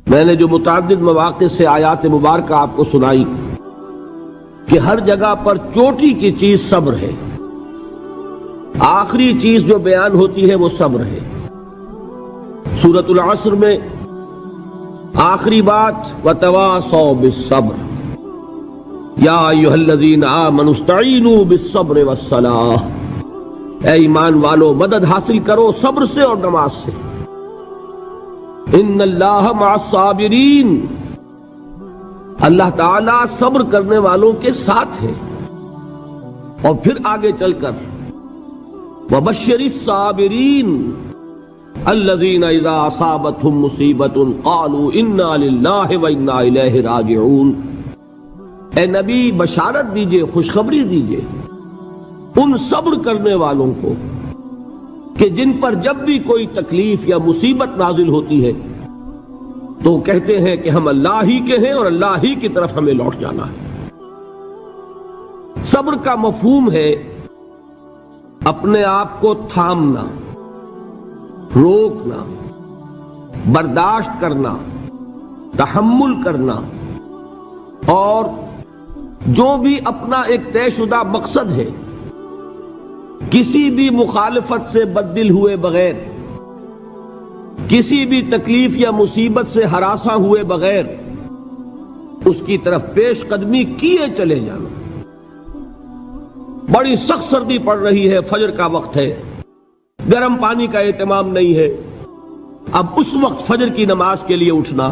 میں نے جو متعدد مواقع سے آیات مبارکہ آپ کو سنائی کہ ہر جگہ پر چوٹی کی چیز صبر ہے، آخری چیز جو بیان ہوتی ہے وہ صبر ہے۔ سورۃ العصر میں آخری بات وَتَوَاصَوْا بِالصَّبْرِ یا ایھا الذین آمنوا استعینوا بالصبر والصلاۃ، اے ایمان والو مدد حاصل کرو صبر سے اور نماز سے۔ ان اللہ مع الصابرین، اللہ تعالیٰ صبر کرنے والوں کے ساتھ ہے۔ اور پھر آگے چل کر وبشر الصابرین الذین اذا اصابتهم مصیبۃ قالوا انا للہ وانا الیہ راجعون، اے نبی بشارت دیجئے، خوشخبری دیجئے ان صبر کرنے والوں کو کہ جن پر جب بھی کوئی تکلیف یا مصیبت نازل ہوتی ہے تو کہتے ہیں کہ ہم اللہ ہی کے ہیں اور اللہ ہی کی طرف ہمیں لوٹ جانا ہے۔ صبر کا مفہوم ہے اپنے آپ کو تھامنا، روکنا، برداشت کرنا، تحمل کرنا، اور جو بھی اپنا ایک طے شدہ مقصد ہے کسی بھی مخالفت سے بددل ہوئے بغیر، کسی بھی تکلیف یا مصیبت سے ہراساں ہوئے بغیر اس کی طرف پیش قدمی کیے چلے جانا۔ بڑی سخت سردی پڑ رہی ہے، فجر کا وقت ہے، گرم پانی کا اہتمام نہیں ہے، اب اس وقت فجر کی نماز کے لیے اٹھنا،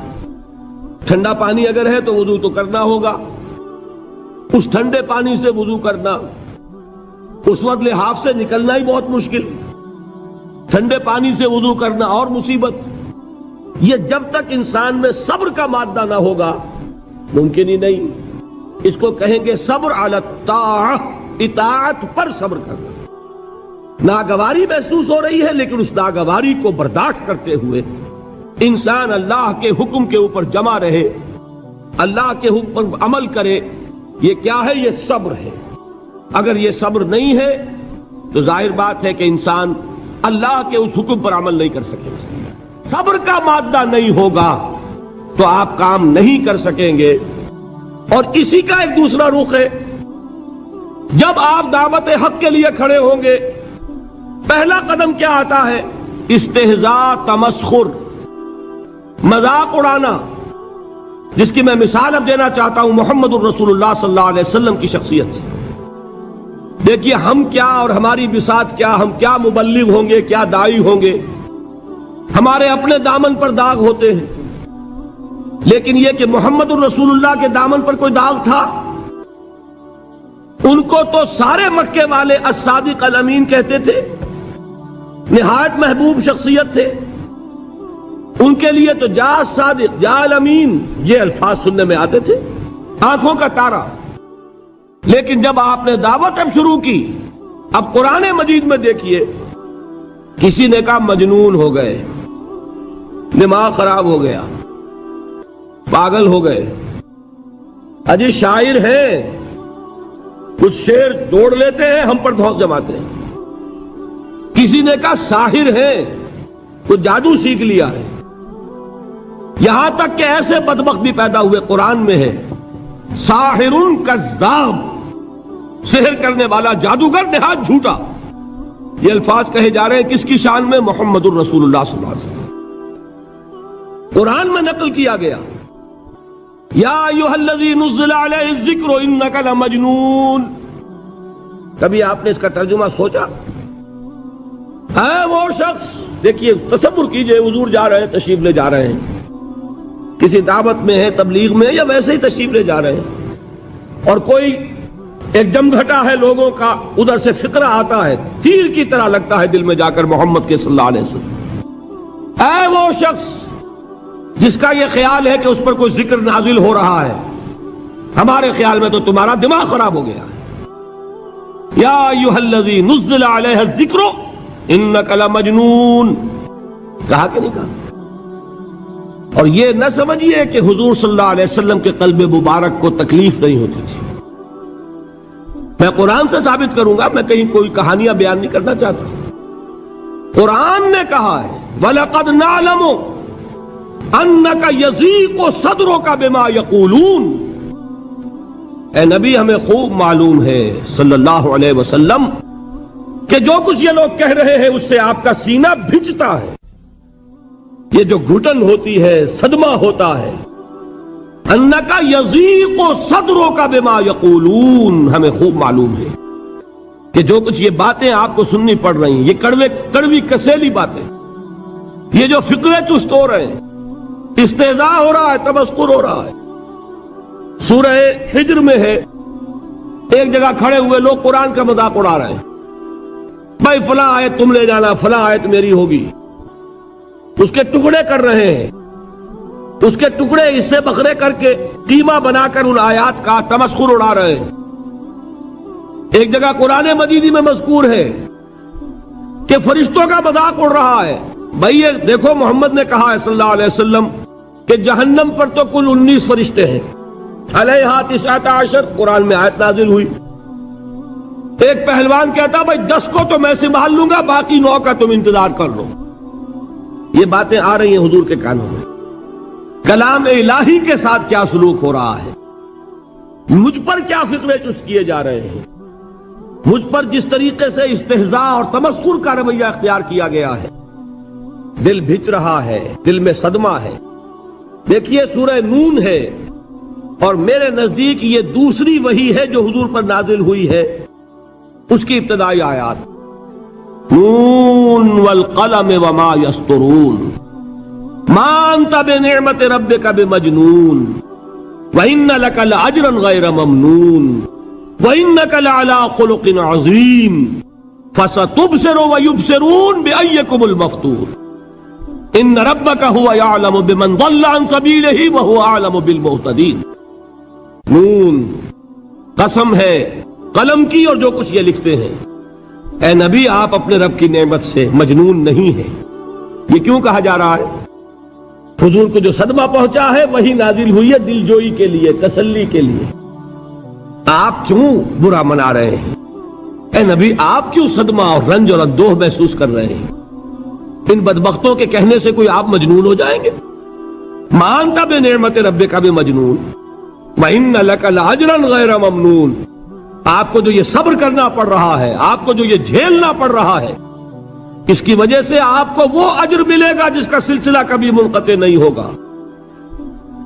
ٹھنڈا پانی اگر ہے تو وضو تو کرنا ہوگا، اس ٹھنڈے پانی سے وضو کرنا، اس وقت لحاف سے نکلنا ہی بہت مشکل، ٹھنڈے پانی سے وضو کرنا اور مصیبت۔ یہ جب تک انسان میں صبر کا مادہ نہ ہوگا ممکن ہی نہیں۔ اس کو کہیں گے صبر علی الطاعہ، اطاعت پر صبر کرنا۔ ناگواری محسوس ہو رہی ہے لیکن اس ناگواری کو برداشت کرتے ہوئے انسان اللہ کے حکم کے اوپر جمع رہے، اللہ کے حکم پر عمل کرے۔ یہ کیا ہے؟ یہ صبر ہے۔ اگر یہ صبر نہیں ہے تو ظاہر بات ہے کہ انسان اللہ کے اس حکم پر عمل نہیں کر سکے گا۔ صبر کا مادہ نہیں ہوگا تو آپ کام نہیں کر سکیں گے۔ اور اسی کا ایک دوسرا رخ ہے، جب آپ دعوت حق کے لیے کھڑے ہوں گے پہلا قدم کیا آتا ہے؟ استہزاء، تمسخر، مذاق اڑانا، جس کی میں مثال اب دینا چاہتا ہوں محمد الرسول اللہ صلی اللہ علیہ وسلم کی شخصیت سے۔ دیکھیے ہم کیا اور ہماری بساط کیا، ہم کیا مبلغ ہوں گے، کیا داعی ہوں گے، ہمارے اپنے دامن پر داغ ہوتے ہیں، لیکن یہ کہ محمد الرسول اللہ کے دامن پر کوئی داغ تھا؟ ان کو تو سارے مکے والے الصادق الامین کہتے تھے، نہایت محبوب شخصیت تھے، ان کے لیے تو جا صادق جا الامین یہ الفاظ سننے میں آتے تھے، آنکھوں کا تارا۔ لیکن جب آپ نے دعوت اب شروع کی، اب قرآن مجید میں دیکھیے کسی نے کہا مجنون ہو گئے، دماغ خراب ہو گیا، پاگل ہو گئے، اجی شاعر ہیں، کچھ شعر جوڑ لیتے ہیں ہم پر دھوس جماتے ہیں۔ کسی نے کہا ساحر ہیں، کچھ جادو سیکھ لیا ہے، یہاں تک کہ ایسے بدبخت بھی پیدا ہوئے قرآن میں ہے ساحر کذاب، سحر کرنے والا جادوگر نہایت جھوٹا۔ یہ الفاظ کہے جا رہے ہیں کس کی شان میں؟ محمد الرسول اللہ صلی اللہ علیہ وسلم۔ قرآن میں نقل کیا گیا یا ایھا الذی نزل علیہ الذکر انک لمجنون۔ کبھی آپ نے اس کا ترجمہ سوچا؟ ہے وہ شخص، دیکھیے تصور کیجئے حضور جا رہے ہیں، تشریف لے جا رہے ہیں، کسی دعوت میں ہے، تبلیغ میں، یا ویسے ہی تشریف لے جا رہے ہیں، اور کوئی ایک جمگھٹا ہے لوگوں کا، ادھر سے فقرہ آتا ہے، تیر کی طرح لگتا ہے دل میں جا کر محمد کے صلی اللہ علیہ وسلم۔ اے وہ شخص جس کا یہ خیال ہے کہ اس پر کوئی ذکر نازل ہو رہا ہے، ہمارے خیال میں تو تمہارا دماغ خراب ہو گیا ہے۔ یا ایھا الذی نزل علیہ الذکر انک لمجنون، کہا کہ نہیں کہا؟ اور یہ نہ سمجھیے کہ حضور صلی اللہ علیہ وسلم کے قلب مبارک کو تکلیف نہیں ہوتی تھی۔ میں قرآن سے ثابت کروں گا، میں کہیں کوئی کہانیاں بیان نہیں کرنا چاہتا۔ قرآن نے کہا ہے وَلَقَدْ نَعْلَمُ انک یضیق صدرک بما یقولون، اے نبی ہمیں خوب معلوم ہے صلی اللہ علیہ وسلم کہ جو کچھ یہ لوگ کہہ رہے ہیں اس سے آپ کا سینہ بھجتا ہے، یہ جو گھٹن ہوتی ہے، صدمہ ہوتا ہے۔ انک یضیق صدرک بما یقولون، ہمیں خوب معلوم ہے کہ جو کچھ یہ باتیں آپ کو سننی پڑ رہی ہیں، یہ کڑوی کسیلی باتیں، یہ جو فقرے چست ہو رہے ہیں، استہزاء ہو رہا ہے، تمسخر ہو رہا ہے۔ سورہ ہجر میں ہے، ایک جگہ کھڑے ہوئے لوگ قرآن کا مذاق اڑا رہے ہیں، بھائی فلاں آیت تم لے جانا، فلاں آیت میری ہوگی، اس کے ٹکڑے کر رہے ہیں، اس کے ٹکڑے حصے بکھرے کر کے قیمہ بنا کر ان آیات کا تمسخر اڑا رہے ہیں۔ ایک جگہ قرآن مجید میں مذکور ہے کہ فرشتوں کا مذاق اڑ رہا ہے، بھائی یہ دیکھو محمد نے کہا ہے صلی اللہ علیہ وسلم کہ جہنم پر تو کل 19 فرشتے ہیں، علیہا 19 قرآن میں آیت نازل ہوئی۔ ایک پہلوان کہتا بھائی 10 کو تو میں سنبھال لوں گا، باقی 9 کا تم انتظار کر لو۔ یہ باتیں آ رہی ہیں حضور کے کانوں میں، کلام الہی کے ساتھ کیا سلوک ہو رہا ہے، مجھ پر کیا فقرے چست کیے جا رہے ہیں، مجھ پر جس طریقے سے استہزاء اور تمسخر کا رویہ اختیار کیا گیا ہے، دل بھج رہا ہے، دل میں صدمہ ہے۔ دیکھیے سورہ نون ہے، اور میرے نزدیک یہ دوسری وحی ہے جو حضور پر نازل ہوئی ہے، اس کی ابتدائی آیات، نون والقلم وما یسطرون ما انت بنعمت ربک بمجنون وان لک لاجرا غیر ممنون وانک لعلی خلق عظیم فستبصر ویبصرون بأیکم المفتون ان ربک هو یعلم بمن ضل عن سبیلہ وهو اعلم بالمہتدین۔ نون، قسم ہے قلم کی اور جو کچھ یہ لکھتے ہیں۔ اے نبی آپ اپنے رب کی نعمت سے مجنون نہیں ہیں۔ یہ کیوں کہا جا رہا ہے؟ حضور کو جو صدمہ پہنچا ہے وہی نازل ہوئی ہے دل جوئی کے لیے، تسلی کے لیے۔ آپ کیوں برا منا رہے ہیں؟ اے نبی آپ کیوں صدمہ اور رنج اور اندوہ محسوس کر رہے ہیں؟ ان بدبختوں کے کہنے سے کوئی آپ مجنون ہو جائیں گے؟ مانتا بے نعمت ربک بمجنون وَإِنَّ لَكَ لَأَجْرًا غَيْرَ مَمْنُونَ، آپ کو جو یہ صبر کرنا پڑ رہا ہے، آپ کو جو یہ جھیلنا پڑ رہا ہے، اس کی وجہ سے آپ کو وہ اجر ملے گا جس کا سلسلہ کبھی منقطع نہیں ہوگا۔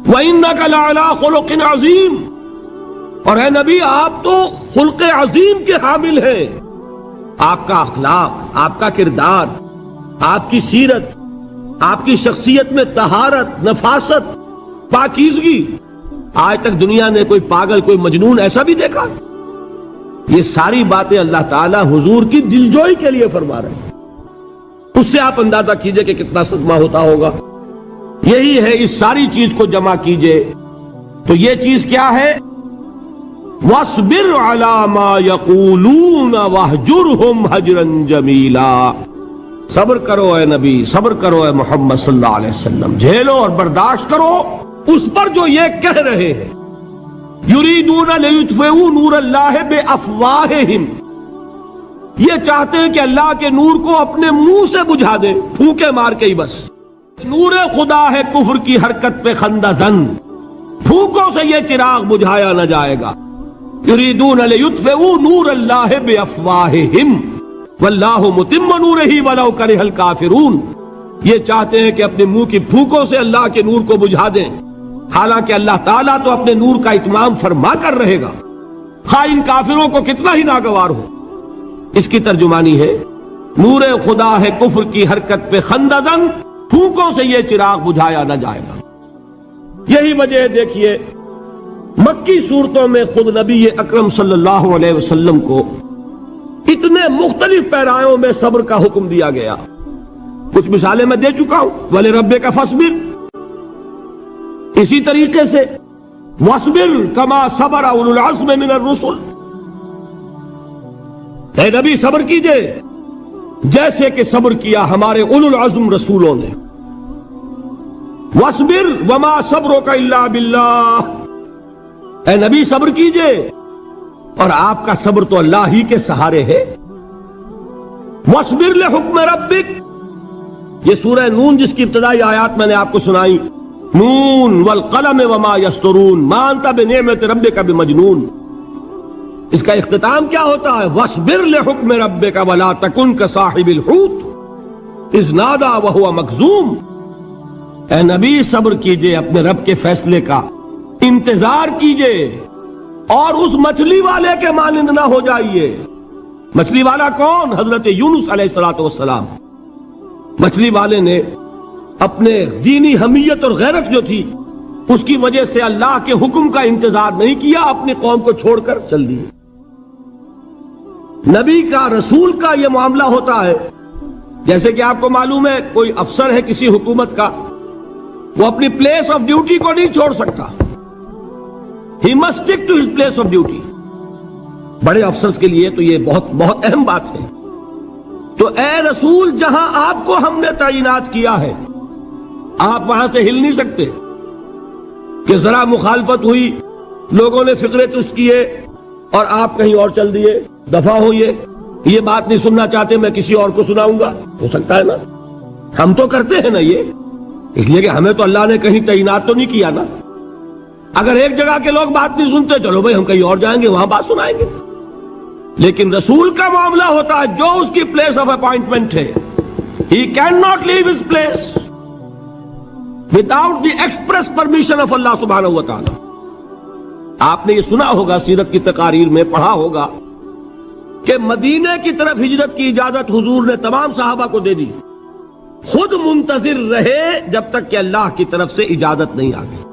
وَإِنَّكَ لَعَلَىٰ خُلُقٍ عَظِيمٍ، اور اے نبی آپ تو خلق عظیم کے حامل ہیں۔ آپ کا اخلاق، آپ کا کردار، آپ کی سیرت، آپ کی شخصیت میں طہارت، نفاست، پاکیزگی، آج تک دنیا نے کوئی پاگل، کوئی مجنون ایسا بھی دیکھا؟ یہ ساری باتیں اللہ تعالیٰ حضور کی دلجوئی کے لیے فرما رہے ہیں۔ اس سے آپ اندازہ کیجئے کہ کتنا صدمہ ہوتا ہوگا۔ یہی ہے، اس ساری چیز کو جمع کیجئے تو یہ چیز کیا ہے؟ وَاصْبِرْ عَلَىٰ مَا يَقُولُونَ وَاهْجُرْهُمْ هَجْرًا جَمِيلًا، صبر کرو اے نبی، صبر کرو اے محمد صلی اللہ علیہ وسلم، جھیلو اور برداشت کرو اس پر جو یہ کہہ رہے ہیں۔ یریدون لیطفئوا نور اللہ بافواہہم، یہ چاہتے ہیں کہ اللہ کے نور کو اپنے منہ سے بجھا دیں، پھونکے مار کے ہی بس۔ نور خدا ہے کفر کی حرکت پہ خندہ زن، پھونکوں سے یہ چراغ بجھایا نہ جائے گا۔ یریدون لیطفئوا نور اللہ بافواہہم واللہ متم نورہ ولو کرہ الکافرون، یہ چاہتے ہیں کہ اپنے منہ کی پھونکوں سے اللہ کے نور کو بجھا دیں، حالانکہ اللہ تعالیٰ تو اپنے نور کا اتمام فرما کر رہے گا، خواہ ان کافروں کو کتنا ہی ناگوار ہو۔ اس کی ترجمانی ہے نور خدا ہے کفر کی حرکت پہ خندہ زن، پھونکوں سے یہ چراغ بجھایا نہ جائے گا۔ یہی وجہ ہے، دیکھیے مکی صورتوں میں خود نبی اکرم صلی اللہ علیہ وسلم کو اتنے مختلف پیرایوں میں صبر کا حکم دیا گیا۔ کچھ مثالیں میں دے چکا ہوں، وَلِرَبِّكَ فَاصْبِرْ، اسی طریقے سے وَاصْبِرْ كَمَا صَبَرَ أُولُو الْعَزْمِ مِنَ الرُّسُلِ، اے نبی صبر کیجئے جیسے کہ صبر کیا ہمارے اولو العزم رسولوں نے۔ وَاصْبِرْ وَمَا صَبْرُكَ إِلَّا بِاللَّهِ، اے نبی صبر کیجئے اور آپ کا صبر تو اللہ ہی کے سہارے ہے۔ وَاصْبِرْ لِحُکْمِ رَبِّكَ، یہ سورہ نون جس کی ابتدائی آیات میں نے آپ کو سنائی، نون والقلم وما یسطرون ما انت بنعمت ربک بمجنون، اس کا اختتام کیا ہوتا ہے؟ وَاصْبِرْ لِحُکْمِ رَبِّكَ وَلَا تَكُنْ كَصَاحِبِ الْحُوتِ اِذْ نَادَىٰ وَهُوَ مَكْظُومٌ، اے نبی صبر کیجئے اپنے رب کے فیصلے کا، انتظار کیجئے اور اس مچھلی والے کے مانند نہ ہو جائیے۔ مچھلی والا کون؟ حضرت یونس علیہ السلام۔ مچھلی والے نے اپنے دینی حمیت اور غیرت جو تھی اس کی وجہ سے اللہ کے حکم کا انتظار نہیں کیا، اپنی قوم کو چھوڑ کر چل دیے۔ نبی کا، رسول کا یہ معاملہ ہوتا ہے، جیسے کہ آپ کو معلوم ہے کوئی افسر ہے کسی حکومت کا، وہ اپنی پلیس آف ڈیوٹی کو نہیں چھوڑ سکتا، he must stick to his place of duty. بڑے افسرز کے لیے تو یہ بہت بہت اہم بات ہے۔ تو اے رسول، جہاں آپ کو ہم نے تعینات کیا ہے آپ وہاں سے ہل نہیں سکتے کہ ذرا مخالفت ہوئی، لوگوں نے فقرے چست کیے اور آپ کہیں اور چل دیے، دفع ہوئیے، یہ بات نہیں سننا چاہتے میں کسی اور کو سناؤں گا، ہو سکتا ہے نا؟ ہم تو کرتے ہیں نا یہ، اس لیے کہ ہمیں تو اللہ نے کہیں تعینات تو نہیں کیا نا۔ اگر ایک جگہ کے لوگ بات نہیں سنتے، چلو بھائی ہم کہیں اور جائیں گے، وہاں بات سنائیں گے۔ لیکن رسول کا معاملہ ہوتا ہے جو اس کی پلیس آف اپوائنٹمنٹ ہے، he can not leave his place without the express permission of اللہ سبحانہ و تعالی۔ آپ نے یہ سنا ہوگا، سیرت کی تقاریر میں پڑھا ہوگا کہ مدینے کی طرف ہجرت کی اجازت حضور نے تمام صحابہ کو دے دی، خود منتظر رہے جب تک کہ اللہ کی طرف سے اجازت نہیں آ گئی۔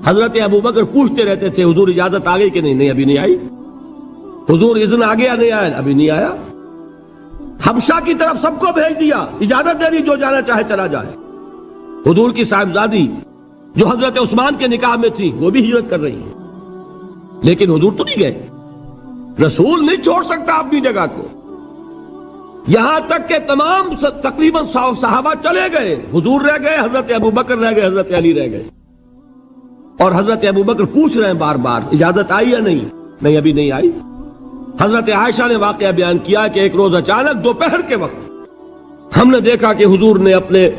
حضرت ابوبکر پوچھتے رہتے تھے حضور اجازت آ گئی کہ نہیں؟ نہیں ابھی نہیں آئی۔ حضور اذن آ گیا؟ نہیں آیا، ابھی نہیں آیا۔ حبشہ کی طرف سب کو بھیج دیا، اجازت دے دی جو جانا چاہے چلا جائے۔ حضور کی صاحبزادی جو حضرت عثمان کے نکاح میں تھی وہ بھی ہجرت کر رہی ہیں، لیکن حضور تو نہیں گئے۔ رسول نہیں چھوڑ سکتا اپنی جگہ کو، یہاں تک کہ تمام تقریباً صحابہ چلے گئے، حضور رہ گئے، حضرت ابوبکر رہ گئے، حضرت علی رہ گئے، اور حضرت ابوبکر پوچھ رہے ہیں بار بار اجازت آئی یا نہیں؟ نہیں ابھی نہیں آئی۔ حضرت عائشہ نے واقعہ بیان کیا کہ ایک روز اچانک دوپہر کے وقت ہم نے دیکھا کہ حضور نے اپنے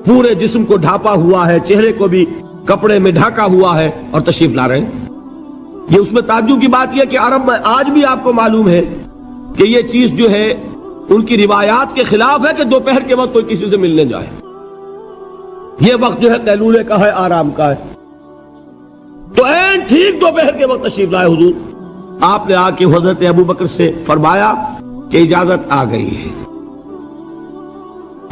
پورے جسم کو ڈھانپا ہوا ہے، چہرے کو بھی کپڑے میں ڈھانکا ہوا ہے اور تشریف لا رہے ہیں۔ یہ اس میں تعجب کی بات یہ کہ عرب میں آج بھی آپ کو معلوم ہے کہ یہ چیز جو ہے ان کی روایات کے خلاف ہے کہ دوپہر کے وقت کوئی کسی سے ملنے جائے۔ یہ وقت جو ہے قیلولے کا ہے، آرام کا ہے۔ تو این ٹھیک دوپہر کے وقت تشریف لائے حضور، آپ نے آ کے حضرت ابوبکر سے فرمایا کہ اجازت آ گئی ہے۔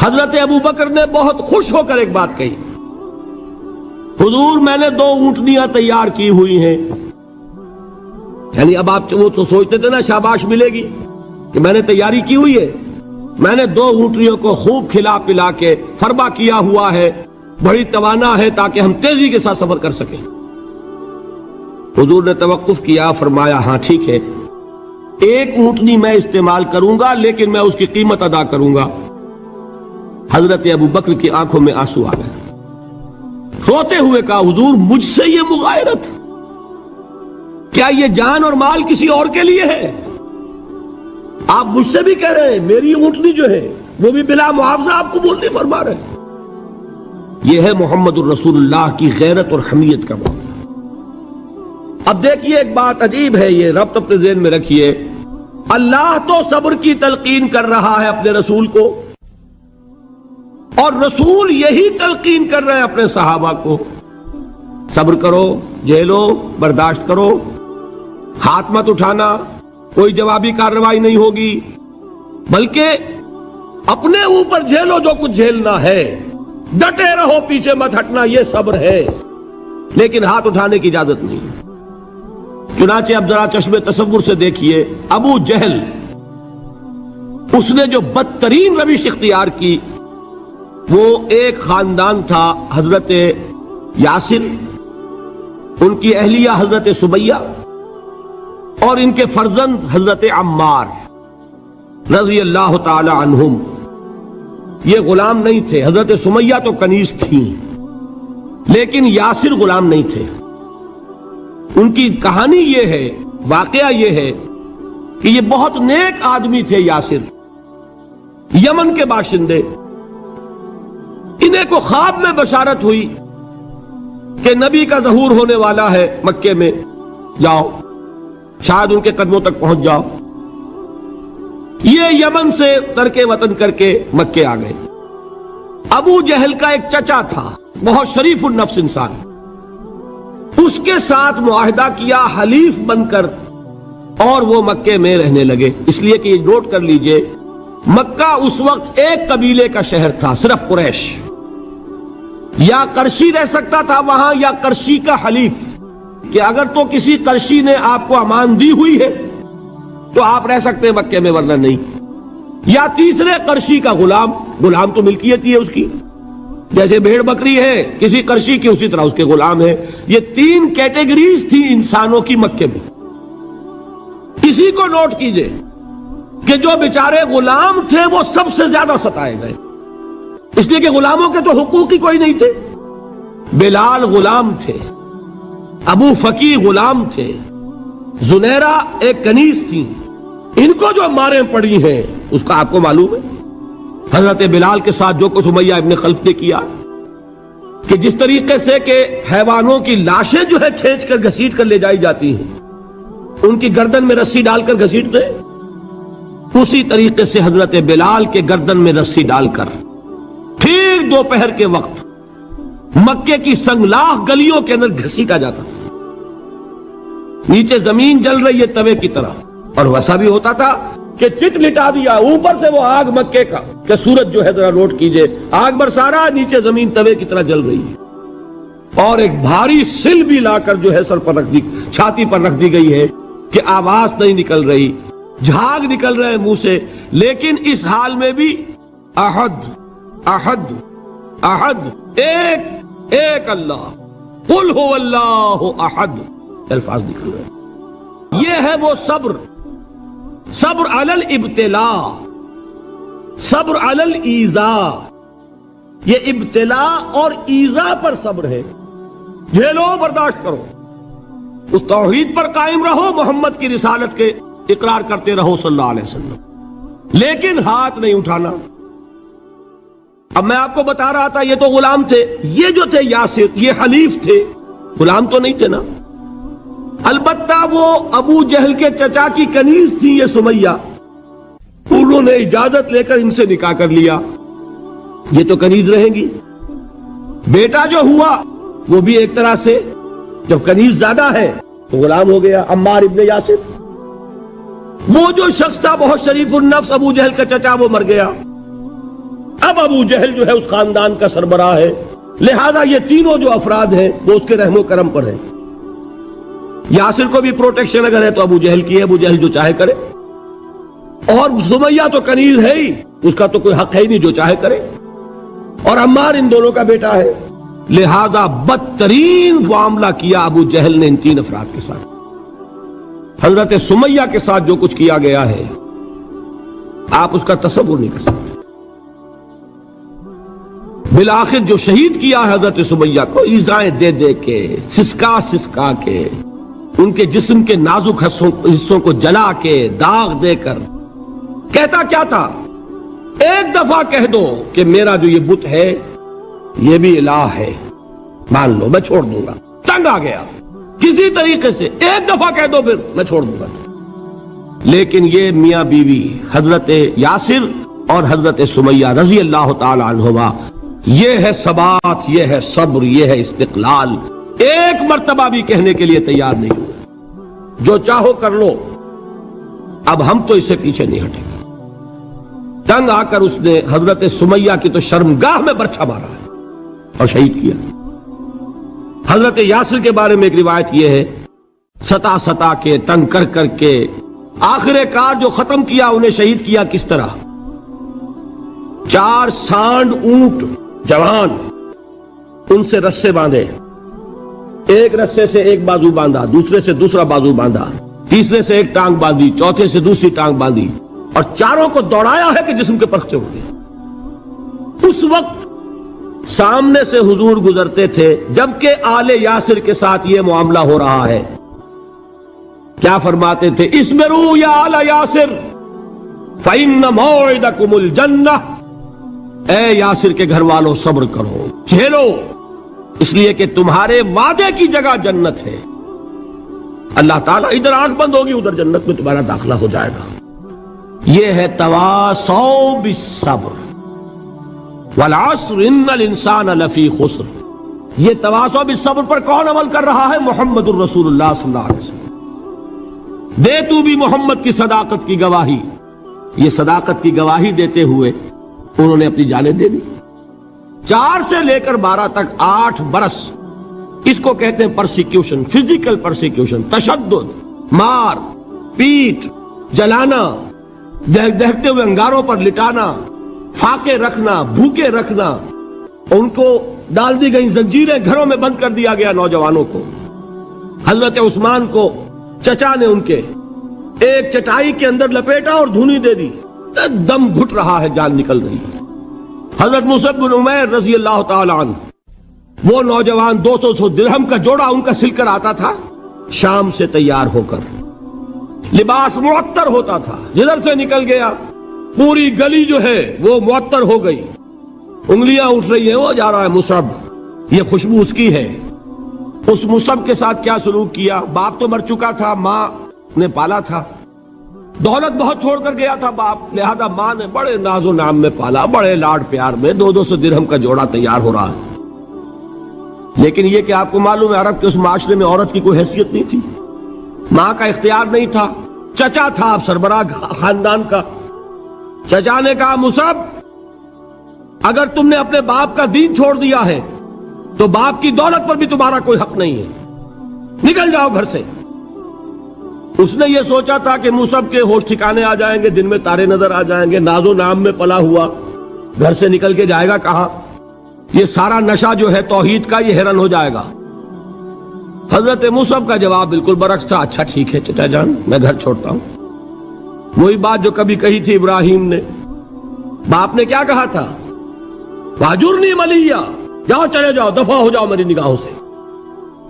حضرت ابوبکر نے بہت خوش ہو کر ایک بات کہی، حضور میں نے 2 اونٹنیاں تیار کی ہوئی ہیں۔ یعنی اب آپ وہ تو سوچتے تھے نا شاباش ملے گی کہ میں نے تیاری کی ہوئی ہے، میں نے 2 اونٹنیوں کو خوب کھلا پلا کے فربا کیا ہوا ہے، بڑی توانا ہے تاکہ ہم تیزی کے ساتھ سفر کر سکیں۔ حضور نے توقف کیا، فرمایا ہاں ٹھیک ہے، 1 اونٹنی میں استعمال کروں گا لیکن میں اس کی قیمت ادا کروں گا۔ حضرت ابوبکر کی آنکھوں میں آنسو آ گئے، روتے ہوئے کہا حضور مجھ سے یہ مغایرت، کیا یہ جان اور مال کسی اور کے لیے ہے؟ آپ مجھ سے بھی کہہ رہے ہیں میری اونٹنی جو ہے وہ بھی بلا معاوضہ آپ قبول نہیں فرما رہے۔ یہ ہے محمد الرسول اللہ کی غیرت اور حمیت کا معاملہ۔ اب دیکھیے ایک بات عجیب ہے، یہ ربط اپنے ذہن میں رکھیے، اللہ تو صبر کی تلقین کر رہا ہے اپنے رسول کو، اور رسول یہی تلقین کر رہے ہیں اپنے صحابہ کو، صبر کرو، جھیلو، برداشت کرو، ہاتھ مت اٹھانا، کوئی جوابی کارروائی نہیں ہوگی، بلکہ اپنے اوپر جھیلو جو کچھ جھیلنا ہے، ڈٹے رہو، پیچھے مت ہٹنا، یہ صبر ہے، لیکن ہاتھ اٹھانے کی اجازت نہیں۔ چنانچہ اب ذرا چشم تصور سے دیکھیے، ابو جہل اس نے جو بدترین روش اختیار کی، وہ ایک خاندان تھا حضرت یاسر، ان کی اہلیہ حضرت سمیہ اور ان کے فرزند حضرت عمار رضی اللہ تعالی عنہم۔ یہ غلام نہیں تھے، حضرت سمیہ تو کنیز تھیں لیکن یاسر غلام نہیں تھے۔ ان کی کہانی یہ ہے، واقعہ یہ ہے کہ یہ بہت نیک آدمی تھے یاسر، یمن کے باشندے، انہیں کو خواب میں بشارت ہوئی کہ نبی کا ظہور ہونے والا ہے مکے میں، جاؤ شاید ان کے قدموں تک پہنچ جاؤ۔ یہ یمن سے ترک وطن کر کے مکے آ گئے۔ ابو جہل کا ایک چچا تھا، بہت شریف النفس انسان، اس کے ساتھ معاہدہ کیا حلیف بن کر، اور وہ مکے میں رہنے لگے۔ اس لیے کہ یہ نوٹ کر لیجئے، مکہ اس وقت ایک قبیلے کا شہر تھا، صرف قریش۔ یا قرشی رہ سکتا تھا وہاں، یا قرشی کا حلیف، کہ اگر تو کسی قرشی نے آپ کو امان دی ہوئی ہے تو آپ رہ سکتے ہیں مکے میں، ورنہ نہیں۔ یا تیسرے قرشی کا غلام، غلام تو ملکیت ہی ہے اس کی، جیسے بھیڑ بکری ہے کسی قرشی کی، اسی طرح اس کے غلام ہے۔ یہ تین کیٹیگریز تھی انسانوں کی مکے میں۔ اسی کو نوٹ کیجئے کہ جو بیچارے غلام تھے وہ سب سے زیادہ ستائے گئے، اس لیے کہ غلاموں کے تو حقوق ہی کوئی نہیں تھے۔ بلال غلام تھے، ابو فقی غلام تھے، زنیرہ ایک کنیز تھی، ان کو جو ماریں پڑی ہیں اس کا آپ کو معلوم ہے۔ حضرت بلال کے ساتھ جو کچھ امیہ ابن خلف نے کیا، کہ جس طریقے سے کہ حیوانوں کی لاشیں جو ہے کھینچ کر گھسیٹ کر لے جائی جاتی ہیں، ان کی گردن میں رسی ڈال کر گھسیٹتے، اسی طریقے سے حضرت بلال کے گردن میں رسی ڈال کر ٹھیک دوپہر کے وقت مکے کی سنگلاخ گلیوں کے اندر گھسیٹا جاتا تھا۔ نیچے زمین جل رہی ہے توے کی طرح، اور ویسا بھی ہوتا تھا کہ چت لٹا دیا، اوپر سے وہ آگ مکے کا، کہ سورج جو ہے ذرا نوٹ کیجئے، آگ برسا رہا، نیچے زمین توے کی طرح جل رہی ہے، اور ایک بھاری سل بھی لا کر جو ہے سر پر رکھ دی، چھاتی پر رکھ دی گئی ہے کہ آواز نہیں نکل رہی، جھاگ نکل رہے منہ سے، لیکن اس حال میں بھی احد احد احد، ایک ایک اللہ، قل هو اللہ احد، الفاظ نکل رہے۔ یہ ہے وہ صبر، صبر علی الابتلاء، صبر علی الایذاء۔ یہ ابتلاء اور ایذاء پر صبر ہے، جھیلو، برداشت کرو، اس توحید پر قائم رہو، محمد کی رسالت کے اقرار کرتے رہو صلی اللہ علیہ وسلم، لیکن ہاتھ نہیں اٹھانا۔ اب میں آپ کو بتا رہا تھا یہ تو غلام تھے، یہ جو تھے یاسر، یہ حلیف تھے، غلام تو نہیں تھے نا۔ البتہ وہ ابو جہل کے چچا کی کنیز تھی یہ سمیہ، انہوں نے اجازت لے کر ان سے نکاح کر لیا، یہ تو کنیز رہیں گی۔ بیٹا جو ہوا وہ بھی ایک طرح سے، جب کنیز زیادہ ہے تو غلام ہو گیا، عمار ابن یاسر۔ وہ جو شخص تھا بہت شریف النفس ابو جہل کا چچا، وہ مر گیا۔ اب ابو جہل جو ہے اس خاندان کا سربراہ ہے، لہذا یہ تینوں جو افراد ہیں وہ اس کے رحم و کرم پر ہیں۔ یاسر کو بھی پروٹیکشن اگر ہے تو ابو جہل کی ہے، ابو جہل جو چاہے کرے، اور سمیہ تو کنیز ہے ہی، اس کا تو کوئی حق ہے ہی نہیں، جو چاہے کرے، اور عمار ان دونوں کا بیٹا ہے، لہذا بدترین معاملہ کیا ابو جہل نے ان تین افراد کے ساتھ۔ حضرت سمیہ کے ساتھ جو کچھ کیا گیا ہے آپ اس کا تصور نہیں کر سکتے۔ بالآخر جو شہید کیا حضرت سمیہ کو ایذائیں دے دے کے، سسکا سسکا کے، ان کے جسم کے نازک حصوں کو جلا کے، داغ دے کر، کہتا کیا تھا، ایک دفعہ کہہ دو کہ میرا جو یہ بت ہے یہ بھی الہ ہے، مان لو میں چھوڑ دوں گا۔ تنگ آ گیا، کسی طریقے سے ایک دفعہ کہہ دو پھر میں چھوڑ دوں گا۔ لیکن یہ میاں بیوی حضرت یاسر اور حضرت سمیہ رضی اللہ تعالی عنہما، یہ ہے ثبات، یہ ہے صبر، یہ ہے استقلال، ایک مرتبہ بھی کہنے کے لیے تیار نہیں ہوئے، جو چاہو کر لو، اب ہم تو اس سے پیچھے نہیں ہٹیں گے۔ تنگ آ کر اس نے حضرت سمیہ کی تو شرمگاہ میں برچھا مارا ہے اور شہید کیا۔ حضرت یاسر کے بارے میں ایک روایت یہ ہے، ستا ستا کے، تنگ کر کر کے، آخر کار جو ختم کیا، انہیں شہید کیا کس طرح، 4 سانڈ اونٹ جوان، ان سے رسے باندھے، ایک رسے سے ایک بازو باندھا، دوسرے سے دوسرا بازو باندھا، تیسرے سے ایک ٹانگ باندھی، چوتھے سے دوسری ٹانگ باندھی، اور چاروں کو دوڑایا ہے کہ جسم کے پرخچے ہو گئے۔ اس وقت سامنے سے حضور گزرتے تھے جبکہ آل یاسر کے ساتھ یہ معاملہ ہو رہا ہے، کیا فرماتے تھے، اصبروا یا آل یاسر فإن موعدکم الجنہ، اے یاسر کے گھر والوں صبر کرو، جھیلو، اس لیے کہ تمہارے وعدے کی جگہ جنت ہے۔ اللہ تعالیٰ ادھر آنکھ بند ہوگی، ادھر جنت میں تمہارا داخلہ ہو جائے گا۔ یہ ہے تواصوا بالصبر والعصر ان الانسان لفی خسر۔ یہ تواصوا بالصبر پر کون عمل کر رہا ہے؟ محمد الرسول اللہ صلی اللہ علیہ وسلم۔ دے تو بھی محمد کی صداقت کی گواہی۔ یہ صداقت کی گواہی دیتے ہوئے انہوں نے اپنی جانیں دے دی۔ 4 سے لے کر 12 تک 8 برس اس کو کہتے ہیں پرسیکیوشن، فزیکل پرسیکیوشن، تشدد، مار پیٹ، جلانا، دہکتے ہوئے انگاروں پر لٹانا، فاقے رکھنا، بھوکے رکھنا، ان کو ڈال دی گئی زنجیریں، گھروں میں بند کر دیا گیا نوجوانوں کو۔ حضرت عثمان کو چچا نے ان کے ایک چٹائی کے اندر لپیٹا اور دھونی دے دی، دم گھٹ رہا ہے، جان نکل رہی ہے۔ حضرت مصعب بن عمیر رضی اللہ تعالی عنہ، وہ نوجوان 200 درہم کا جوڑا ان کا سل کر آتا تھا شام سے تیار ہو کر، لباس معطر ہوتا تھا، جدھر سے نکل گیا پوری گلی جو ہے وہ معطر ہو گئی، انگلیاں اٹھ رہی ہیں، وہ جا رہا ہے مصعب، یہ خوشبو اس کی ہے۔ اس مصعب کے ساتھ کیا سلوک کیا؟ باپ تو مر چکا تھا، ماں نے پالا تھا، دولت بہت چھوڑ کر گیا تھا باپ، لہذا ماں نے بڑے ناز و نام میں پالا، بڑے لاڈ پیار میں، 200 درہم کا جوڑا تیار ہو رہا ہے۔ لیکن یہ کہ آپ کو معلوم ہے عرب کے اس معاشرے میں عورت کی کوئی حیثیت نہیں تھی، ماں کا اختیار نہیں تھا، چچا تھا آپ سربراہ خاندان کا۔ چچا نے کہا مصعب اگر تم نے اپنے باپ کا دین چھوڑ دیا ہے تو باپ کی دولت پر بھی تمہارا کوئی حق نہیں ہے، نکل جاؤ گھر سے۔ اس نے یہ سوچا تھا کہ مصعب کے ہوش ٹھکانے آ جائیں گے، دن میں تارے نظر آ جائیں گے، ناز و نام میں پلا ہوا گھر سے نکل کے جائے گا کہاں، یہ سارا نشہ جو ہے توحید کا یہ حیران ہو جائے گا۔ حضرت مصعب کا جواب بالکل برعکس تھا، اچھا ٹھیک ہے چچا جان میں گھر چھوڑتا ہوں۔ وہی بات جو کبھی کہی تھی ابراہیم نے، باپ نے کیا کہا تھا؟ واجرنی ملیہ، جاؤ چلے جاؤ، دفع ہو جاؤ میری نگاہوں سے۔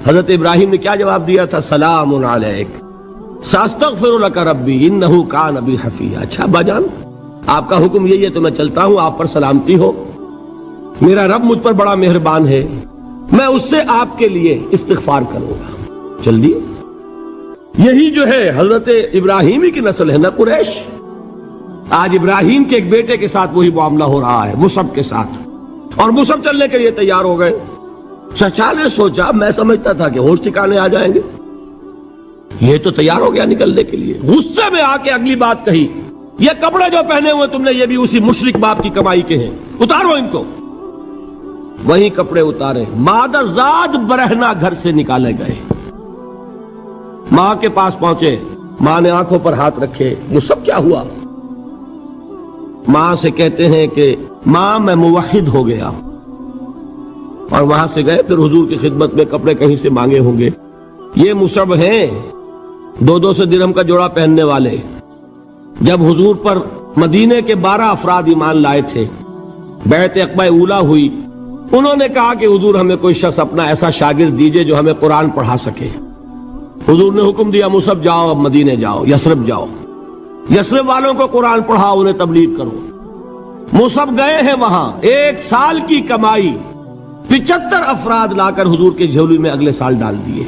حضرت ابراہیم نے کیا جواب دیا تھا؟ سلام علیک ساستغفر لک ربی انہ کان بی حفیہ۔ اچھا ابا جان آپ کا حکم یہی ہے تو میں چلتا ہوں، آپ پر سلامتی ہو، میرا رب مجھ پر بڑا مہربان ہے، میں اس سے آپ کے لیے استغفار کروں گا۔ چل دیے۔ یہی جو ہے حضرت ابراہیمی کی نسل ہے نا قریش۔ آج ابراہیم کے ایک بیٹے کے ساتھ وہی معاملہ ہو رہا ہے مصعب کے ساتھ، اور مصعب چلنے کے لیے تیار ہو گئے۔ چچا نے سوچا، میں سمجھتا تھا کہ ہوش ٹھکانے آ جائیں گے، یہ تو تیار ہو گیا نکلنے کے لیے۔ غصے میں آ کے اگلی بات کہی، یہ کپڑے جو پہنے ہوئے تم نے یہ بھی اسی مشرک باپ کی کمائی کے ہیں، اتارو ان کو۔ وہی کپڑے اتارے، مادر زاد برہنہ گھر سے نکالے گئے۔ ماں کے پاس پہنچے، ماں نے آنکھوں پر ہاتھ رکھے، وہ سب کیا ہوا؟ ماں سے کہتے ہیں کہ ماں میں موحد ہو گیا، اور وہاں سے گئے پھر حضور کی خدمت میں، کپڑے کہیں سے مانگے ہوں گے۔ یہ مصعب ہیں 200 درہم کا جوڑا پہننے والے، جب حضور پر مدینے کے 12 افراد ایمان لائے تھے، بیعت عقبہ اولا ہوئی، انہوں نے کہا کہ حضور ہمیں کوئی شخص اپنا ایسا شاگرد دیجئے جو ہمیں قرآن پڑھا سکے۔ حضور نے حکم دیا مصعب جاؤ، اب مدینے جاؤ، یثرب جاؤ، یثرب والوں کو قرآن پڑھاؤ، انہیں تبلیغ کرو۔ مصعب گئے ہیں وہاں، 1 سال کی کمائی 75 افراد لا کر حضور کے جھولی میں اگلے سال ڈال دیے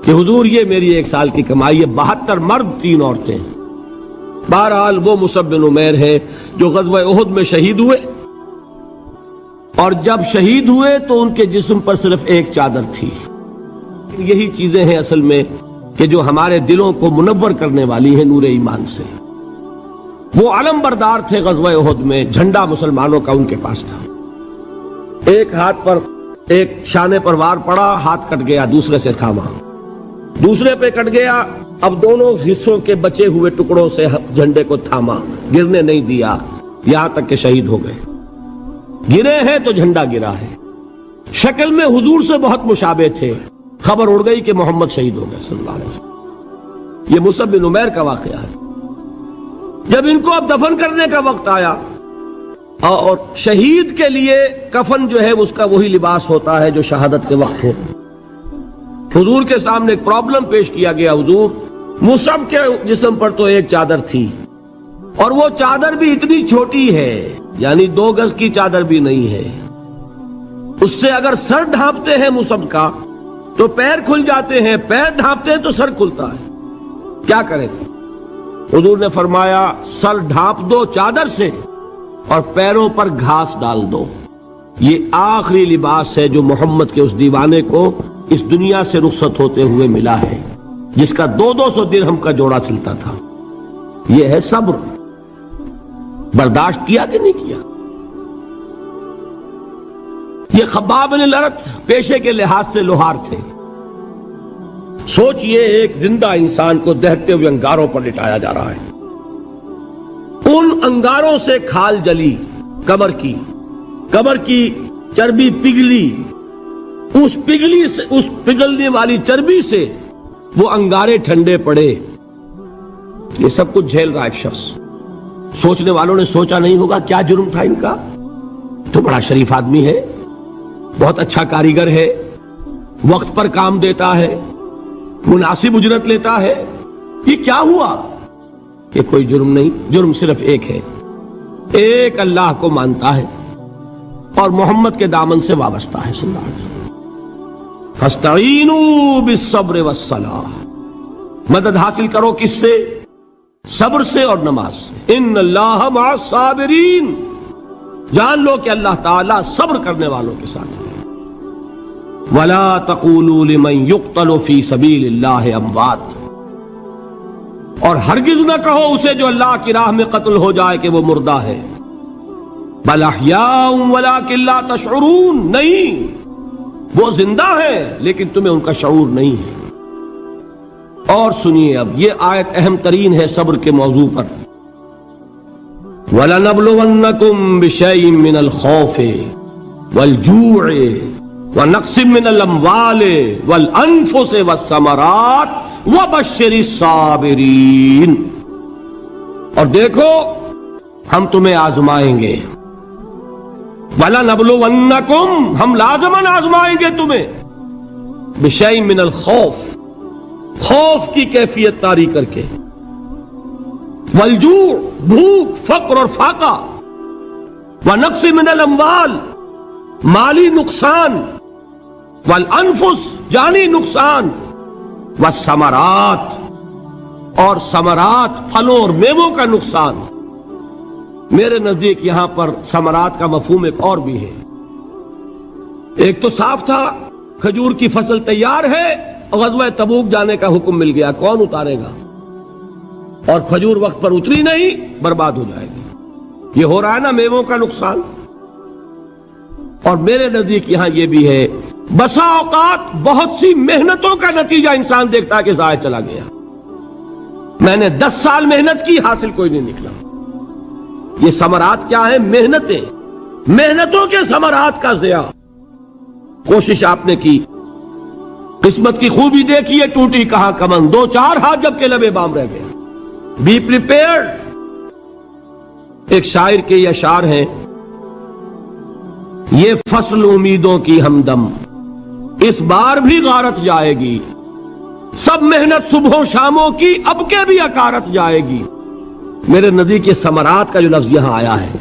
کہ حضور یہ میری 1 سال کی کمائی ہے، 72 مرد 3 عورتیں۔ بہرحال وہ مصعب بن عمیر ہے جو غزوہ احد میں شہید ہوئے، اور جب شہید ہوئے تو ان کے جسم پر صرف ایک چادر تھی۔ یہی چیزیں ہیں اصل میں کہ جو ہمارے دلوں کو منور کرنے والی ہیں نور ایمان سے۔ وہ علم بردار تھے غزوہ احد میں، جھنڈا مسلمانوں کا ان کے پاس تھا۔ ایک ہاتھ پر ایک شانے پر وار پڑا، ہاتھ کٹ گیا، دوسرے سے تھاما، دوسرے پہ کٹ گیا، اب دونوں حصوں کے بچے ہوئے ٹکڑوں سے جھنڈے کو تھاما، گرنے نہیں دیا، یہاں تک کہ شہید ہو گئے۔ گرے ہیں تو جھنڈا گرا ہے۔ شکل میں حضور سے بہت مشابہ تھے، خبر اڑ گئی کہ محمد شہید ہو گئے صلی اللہ علیہ وسلم۔ یہ مصعب بن عمیر کا واقعہ ہے۔ جب ان کو اب دفن کرنے کا وقت آیا، اور شہید کے لیے کفن جو ہے اس کا وہی لباس ہوتا ہے جو شہادت کے وقت ہو، حضور کے سامنے ایک پرابلم پیش کیا گیا۔ حضور مصعب کے جسم پر تو ایک چادر تھی، اور وہ چادر بھی اتنی چھوٹی ہے یعنی 2 گز کی چادر بھی نہیں ہے، اس سے اگر سر ڈھانپتے ہیں مصحف کا تو پیر کھل جاتے ہیں، پیر ڈھانپتے ہیں تو سر کھلتا ہے، کیا کریں؟ حضور نے فرمایا سر ڈھانپ دو چادر سے اور پیروں پر گھاس ڈال دو۔ یہ آخری لباس ہے جو محمد کے اس دیوانے کو اس دنیا سے رخصت ہوتے ہوئے ملا ہے، جس کا 200 درہم کا جوڑا چلتا تھا۔ یہ ہے صبر۔ برداشت کیا کہ نہیں کیا؟ یہ خباب بن الارت پیشے کے لحاظ سے لوہار تھے۔ سوچئے ایک زندہ انسان کو دہتے ہوئے انگاروں پر لٹایا جا رہا ہے، ان انگاروں سے کھال جلی، کمر کی چربی پگھلی، اس پگھلنے والی چربی سے وہ انگارے ٹھنڈے پڑے۔ یہ سب کچھ جھیل رہا ایک شخص۔ سوچنے والوں نے سوچا نہیں ہوگا کیا جرم تھا ان کا، تو بڑا شریف آدمی ہے، بہت اچھا کاریگر ہے، وقت پر کام دیتا ہے، مناسب اجرت لیتا ہے، یہ کیا ہوا؟ کہ کوئی جرم نہیں، جرم صرف ایک ہے، ایک اللہ کو مانتا ہے اور محمد کے دامن سے وابستہ ہے صلی اللہ علیہ وسلم۔ فاستعینوا بالصبر والصلاۃ، مدد حاصل کرو کس سے؟ صبر سے اور نماز سے۔ ان اللہ مع الصابرین، جان لو کہ اللہ تعالیٰ صبر کرنے والوں کے ساتھ ہے۔ ولا تقولوا لمن يقتل في سبيل الله اموات، اور ہرگز نہ کہو اسے جو اللہ کی راہ میں قتل ہو جائے کہ وہ مردہ ہے۔ بل احیاء ولکن لا تشعرون، نہیں، وہ زندہ ہے لیکن تمہیں ان کا شعور نہیں ہے۔ اور سنیے اب یہ آیت اہم ترین ہے صبر کے موضوع پر۔ وَلَنَبْلُوَنَّكُمْ بِشَيْءٍ مِّنَ الْخَوْفِ وَالْجُوعِ وَنَقْصٍ مِّنَ الْأَمْوَالِ وَالْأَنفُسِ وَالثَّمَرَاتِ وَبَشِّرِ الصَّابِرِينَ، اور دیکھو ہم تمہیں آزمائیں گے۔ وَلَنَبْلُوَنَّكُمْ، ہم لازماً آزمائیں گے تمہیں، بِشَيْءٍ مِّنَ الْخَوْفِ، خوف کی کیفیت طاری کر کے، والجوع، بھوک، فقر اور فاقہ، ونقص من الاموال، مالی نقصان، والانفس، جانی نقصان، والثمرات، اور ثمرات، پھلوں اور میووں کا نقصان۔ میرے نزدیک یہاں پر ثمرات کا مفہوم ایک اور بھی ہے۔ ایک تو صاف تھا کھجور کی فصل تیار ہے، غزوہ تبوک جانے کا حکم مل گیا، کون اتارے گا؟ اور کھجور وقت پر اتری نہیں، برباد ہو جائے گی۔ یہ ہو رہا ہے نا میووں کا نقصان۔ اور میرے نزدیک یہاں یہ بھی ہے، بسا اوقات بہت سی محنتوں کا نتیجہ انسان دیکھتا ہے کہ ضائع چلا گیا، میں نے 10 سال محنت کی، حاصل کوئی نہیں نکلا۔ یہ ثمرات کیا ہیں؟ محنتیں، محنتوں کے ثمرات کا ضیاع۔ کوشش آپ نے کی، قسمت کی خوبی دیکھی ہے، ٹوٹی کہاں کمن، 2-4 ہاتھ جب کے لبے بام رہ گئے۔ Be prepared. ایک شاعر کے یہ اشعار ہیں، یہ فصل امیدوں کی ہمدم اس بار بھی غارت جائے گی، سب محنت صبحوں شاموں کی اب کے بھی اکارت جائے گی۔ میرے نزدیک یہ ثمرات کا جو لفظ یہاں آیا ہے،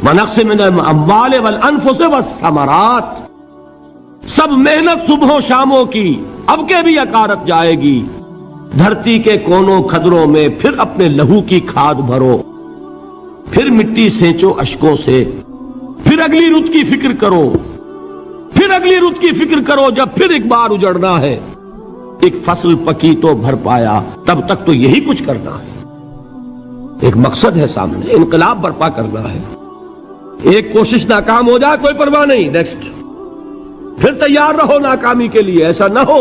وَنَقْصٍ مِّنَ الْأَمْوَالِ وَالْأَنفُسِ وَالثَّمَرَاتِ، سب محنت صبحوں شاموں کی اب کے بھی اکارت جائے گی۔ دھرتی کے کونوں کھدروں میں پھر اپنے لہو کی کھاد بھرو، پھر مٹی سینچو اشکوں سے، پھر اگلی رت کی فکر کرو، پھر اگلی رت کی فکر کرو، جب پھر ایک بار اجڑنا ہے۔ ایک فصل پکی تو بھر پایا، تب تک تو یہی کچھ کرنا ہے۔ ایک مقصد ہے سامنے، انقلاب برپا کرنا ہے۔ ایک کوشش ناکام ہو جائے کوئی پرواہ نہیں، نیکسٹ، پھر تیار رہو ناکامی کے لیے۔ ایسا نہ ہو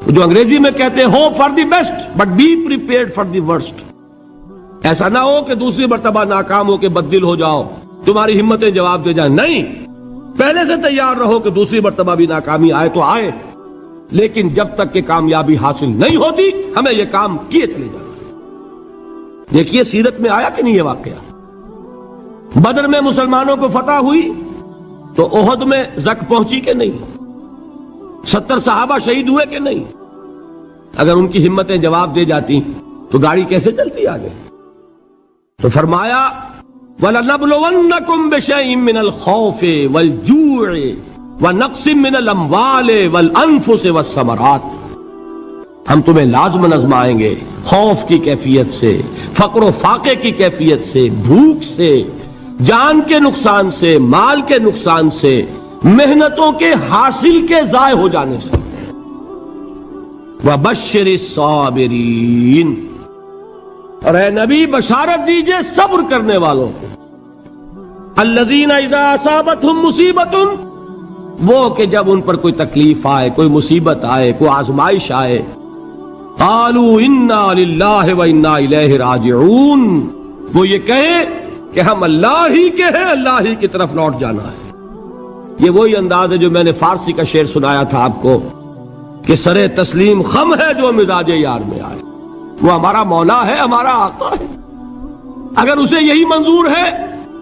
جو انگریزی میں کہتے ہیں hope for the best but be prepared for the worst. ایسا نہ ہو کہ دوسری مرتبہ ناکام ہو کے بددل ہو جاؤ، تمہاری ہمتیں جواب دے جائیں، نہیں، پہلے سے تیار رہو کہ دوسری مرتبہ بھی ناکامی آئے تو آئے، لیکن جب تک کہ کامیابی حاصل نہیں ہوتی ہمیں یہ کام کیے چلے جانا۔ دیکھیے سیرت میں آیا کہ نہیں یہ واقعہ؟ بدر میں مسلمانوں کو فتح ہوئی تو احد میں زک پہنچی کہ نہیں؟ 70 صحابہ شہید ہوئے کہ نہیں؟ اگر ان کی ہمتیں جواب دے جاتی تو گاڑی کیسے چلتی آگے؟ تو فرمایا وَلَنَبْلُوَنَّكُمْ بِشَيْءٍ مِّنَ الْخَوْفِ وَالْجُوعِ وَنَقْصٍ مِّنَ الْأَمْوَالِ وَالْأَنفُسِ وَالثَّمَرَاتِ، ہم تمہیں لازم آزمائیں گے خوف کی کیفیت سے، فقر و فاقے کی کیفیت سے، بھوک سے، جان کے نقصان سے، مال کے نقصان سے، محنتوں کے حاصل کے ضائع ہو جانے سے۔ وَبَشِّرِ الصَّابِرِينَ، اور اے نبی بشارت دیجئے صبر کرنے والوں کو، الَّذِينَ إِذَا أَصَابَتْهُمْ مُصِيبَةٌ، وہ کہ جب ان پر کوئی تکلیف آئے، کوئی مصیبت آئے، کوئی آزمائش آئے، قالوا انا للہ وانا الیہ راجعون، وہ یہ کہیں کہ ہم اللہ ہی کے ہیں، اللہ ہی کی طرف لوٹ جانا ہے۔ یہ وہی انداز ہے جو میں نے فارسی کا شعر سنایا تھا آپ کو کہ سرے تسلیم خم ہے جو مزاج یار میں آئے، وہ ہمارا مولا ہے، ہمارا آقا ہے، اگر اسے یہی منظور ہے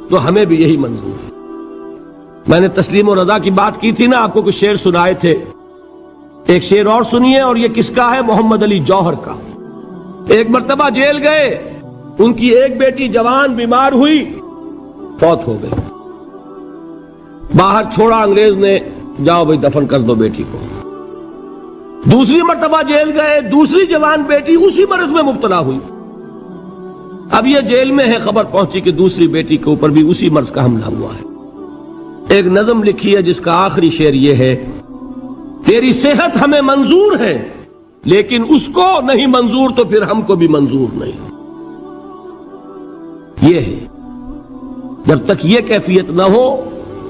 تو ہمیں بھی یہی منظور ہے۔ میں نے تسلیم و رضا کی بات کی تھی نا، آپ کو کچھ شعر سنائے تھے، ایک شعر اور سنیے، اور یہ کس کا ہے؟ محمد علی جوہر کا۔ ایک مرتبہ جیل گئے، ان کی ایک بیٹی جوان بیمار ہوئی، فوت ہو گئی، باہر چھوڑا انگریز نے، جاؤ بھائی دفن کر دو بیٹی کو۔ دوسری مرتبہ جیل گئے، دوسری جوان بیٹی اسی مرض میں مبتلا ہوئی، اب یہ جیل میں ہے، خبر پہنچی کہ دوسری بیٹی کے اوپر بھی اسی مرض کا حملہ ہوا ہے۔ ایک نظم لکھی ہے جس کا آخری شعر یہ ہے، تیری صحت ہمیں منظور ہے لیکن اس کو نہیں منظور تو پھر ہم کو بھی منظور نہیں۔ یہ ہے، جب تک یہ کیفیت نہ ہو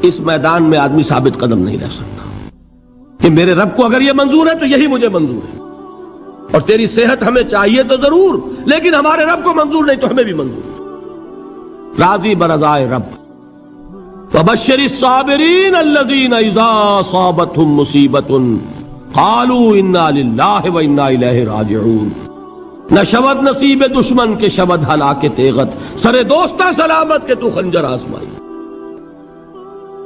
اس میدان میں آدمی ثابت قدم نہیں رہ سکتا کہ میرے رب کو اگر یہ منظور ہے تو یہی مجھے منظور ہے، اور تیری صحت ہمیں چاہیے تو ضرور لیکن ہمارے رب کو منظور نہیں تو ہمیں بھی منظور۔ راضی برضائے رب۔ وَبَشِّرِ الصَّابِرِينَ الَّذِينَ إِذَا أَصَابَتْهُمْ مُصِيبَةٌ قَالُوا إِنَّا لِلَّهِ وَإِنَّا إِلَيْهِ رَاجِعُونَ، نہ شود نصیب دشمن کے شود ہلاک تیغت، سر دوستہ سلامت کے تو خنجر آزمائی۔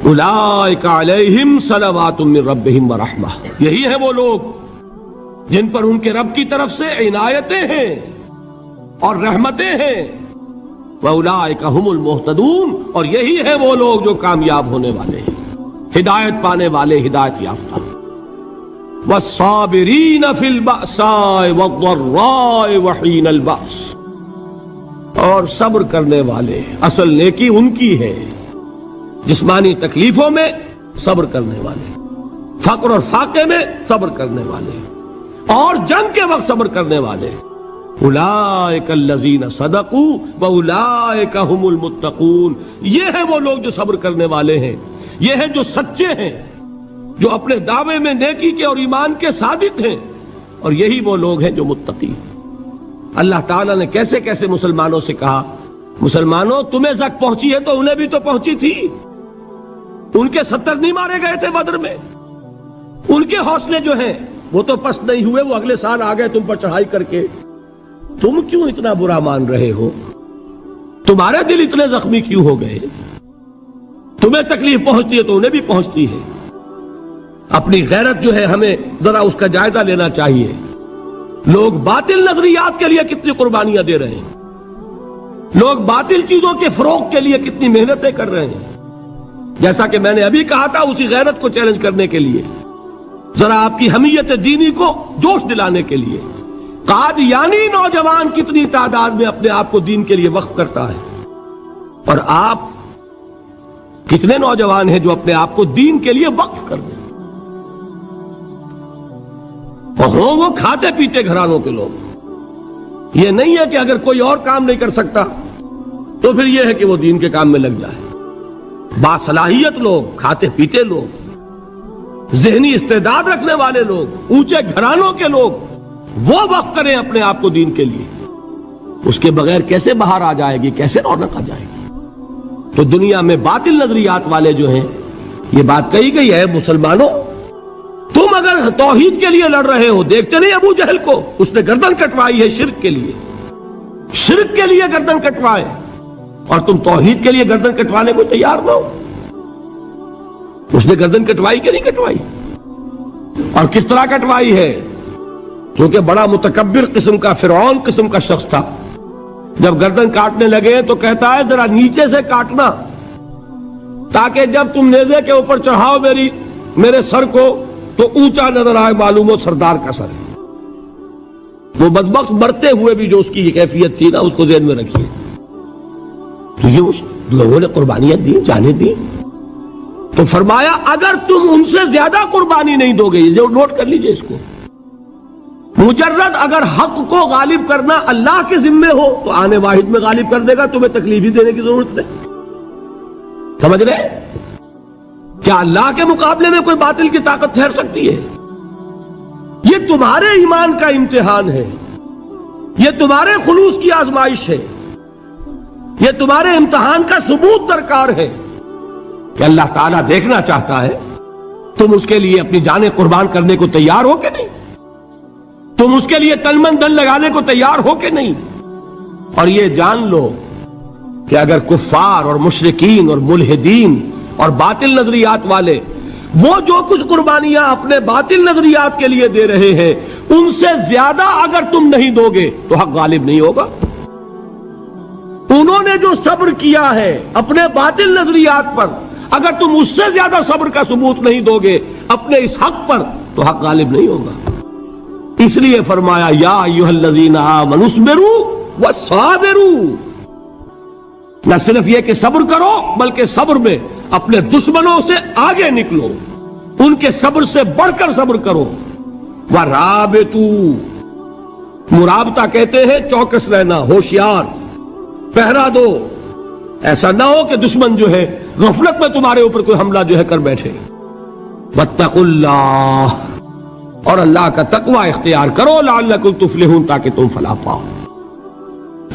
اولئک علیہم صلوات من ربہم ورحمہ، یہی ہے وہ لوگ جن پر ان کے رب کی طرف سے عنایتیں ہیں اور رحمتیں ہیں۔ وَأُولَئِكَ هُمُ الْمُهْتَدُونَ، اور یہی ہے وہ لوگ جو کامیاب ہونے والے ہیں، ہدایت پانے والے، ہدایت یافتہ۔ وَالصَّابِرِينَ فِي الْبَأْسَاءِ وَالضَّرَّاءِ وَحِينَ الْبَأْسِ، اور صبر کرنے والے، اصل نیکی ان کی ہے، جسمانی تکلیفوں میں صبر کرنے والے، فقر اور فاقے میں صبر کرنے والے، اور جنگ کے وقت صبر کرنے والے۔ اولئک الذین صدقوا واولئک هم المتقون، یہ ہے وہ لوگ جو صبر کرنے والے ہیں، یہ ہے جو سچے ہیں، جو اپنے دعوے میں نیکی کے اور ایمان کے صادق ہیں، اور یہی وہ لوگ ہیں جو متقی ہیں۔ اللہ تعالیٰ نے کیسے کیسے مسلمانوں سے کہا، مسلمانوں تمہیں زک پہنچی ہے تو انہیں بھی تو پہنچی تھی، ان کے 70 نہیں مارے گئے تھے بدر میں، ان کے حوصلے جو ہیں وہ تو پست نہیں ہوئے، وہ اگلے سال آ گئے تم پر چڑھائی کر کے، تم کیوں اتنا برا مان رہے ہو؟ تمہارے دل اتنے زخمی کیوں ہو گئے؟ تمہیں تکلیف پہنچتی ہے تو انہیں بھی پہنچتی ہے۔ اپنی غیرت جو ہے ہمیں ذرا اس کا جائزہ لینا چاہیے۔ لوگ باطل نظریات کے لیے کتنی قربانیاں دے رہے ہیں، لوگ باطل چیزوں کے فروغ کے لیے کتنی محنتیں کر رہے ہیں۔ جیسا کہ میں نے ابھی کہا تھا، اسی غیرت کو چیلنج کرنے کے لیے، ذرا آپ کی حمیت دینی کو جوش دلانے کے لیے، قادیانی نوجوان کتنی تعداد میں اپنے آپ کو دین کے لیے وقف کرتا ہے، اور آپ کتنے نوجوان ہیں جو اپنے آپ کو دین کے لیے وقف کر دیں، اور ہوں وہ کھاتے پیتے گھرانوں کے لوگ۔ یہ نہیں ہے کہ اگر کوئی اور کام نہیں کر سکتا تو پھر یہ ہے کہ وہ دین کے کام میں لگ جائے۔ باصلاحیت لوگ، کھاتے پیتے لوگ، ذہنی استعداد رکھنے والے لوگ، اونچے گھرانوں کے لوگ، وہ وقف کریں اپنے آپ کو دین کے لیے۔ اس کے بغیر کیسے باہر آ جائے گی، کیسے رونق آ جائے گی؟ تو دنیا میں باطل نظریات والے جو ہیں، یہ بات کہی گئی ہے، مسلمانوں تم اگر توحید کے لیے لڑ رہے ہو، دیکھتے نہیں ابو جہل کو، اس نے گردن کٹوائی ہے شرک کے لیے، شرک کے لیے گردن کٹوائے، اور تم توحید کے لیے گردن کٹوانے کو تیار نہ ہو۔ اس نے گردن کٹوائی کہ نہیں کٹوائی؟ اور کس طرح کٹوائی ہے؟ کیونکہ بڑا متکبر قسم کا، فرعون قسم کا شخص تھا، جب گردن کاٹنے لگے تو کہتا ہے ذرا نیچے سے کاٹنا، تاکہ جب تم نیزے کے اوپر چڑھاؤ میرے سر کو تو اونچا نظر آئے، معلوم ہو سردار کا سر ہے۔ وہ بدبخت مرتے ہوئے بھی جو اس کی یہ کیفیت تھی نا، اس کو ذہن میں رکھیے۔ تو یہ اس لوگوں نے قربانیاں دی، جانیں دی، تو فرمایا اگر تم ان سے زیادہ قربانی نہیں دو گے، یہ نوٹ کر لیجئے اس کو، مجرد اگر حق کو غالب کرنا اللہ کے ذمے ہو تو آنے واحد میں غالب کر دے گا، تمہیں تکلیف ہی دینے کی ضرورت نہیں۔ سمجھ رہے؟ کیا اللہ کے مقابلے میں کوئی باطل کی طاقت ٹھہر سکتی ہے؟ یہ تمہارے ایمان کا امتحان ہے، یہ تمہارے خلوص کی آزمائش ہے، یہ تمہارے امتحان کا ثبوت درکار ہے کہ اللہ تعالیٰ دیکھنا چاہتا ہے تم اس کے لیے اپنی جانیں قربان کرنے کو تیار ہو کہ نہیں، تم اس کے لیے تن دن لگانے کو تیار ہو کہ نہیں۔ اور یہ جان لو کہ اگر کفار اور مشرکین اور ملحدین اور باطل نظریات والے وہ جو کچھ قربانیاں اپنے باطل نظریات کے لیے دے رہے ہیں، ان سے زیادہ اگر تم نہیں دو گے تو حق غالب نہیں ہوگا۔ انہوں نے جو صبر کیا ہے اپنے باطل نظریات پر، اگر تم اس سے زیادہ صبر کا ثبوت نہیں دو گے اپنے اس حق پر تو حق غالب نہیں ہوگا۔ اس لیے فرمایا یا ایھا الذین آمنوا اصبروا وصابروا، نہ صرف یہ کہ صبر کرو بلکہ صبر میں اپنے دشمنوں سے آگے نکلو، ان کے صبر سے بڑھ کر صبر کرو۔ وَرَابِطُوا، مرابطہ کہتے ہیں چوکس رہنا، ہوشیار، پہرا دو، ایسا نہ ہو کہ دشمن جو ہے غفلت میں تمہارے اوپر کوئی حملہ جو ہے کر بیٹھے۔ وَاتَّقُوا اللَّهَ، اور اللہ کا تقوی اختیار کرو، لعلکم تفلحون، تاکہ تم فلاح پاؤ۔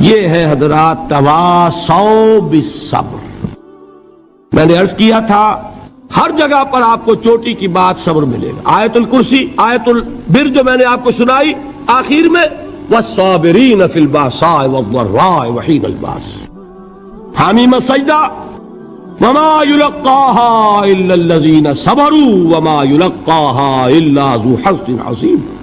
یہ ہے حضرات تواصوا بالصبر۔ میں نے عرض کیا تھا ہر جگہ پر آپ کو چوٹی کی بات صبر ملے گا۔ آیت الکرسی، آیت البر جو میں نے آپ کو سنائی آخر میں، والصابرین فی الباساء والضراء وحین الباس، حامیم السجدہ، وما یلقاها الا الذین صبروا وما یلقاها الا ذو حظ عظیم۔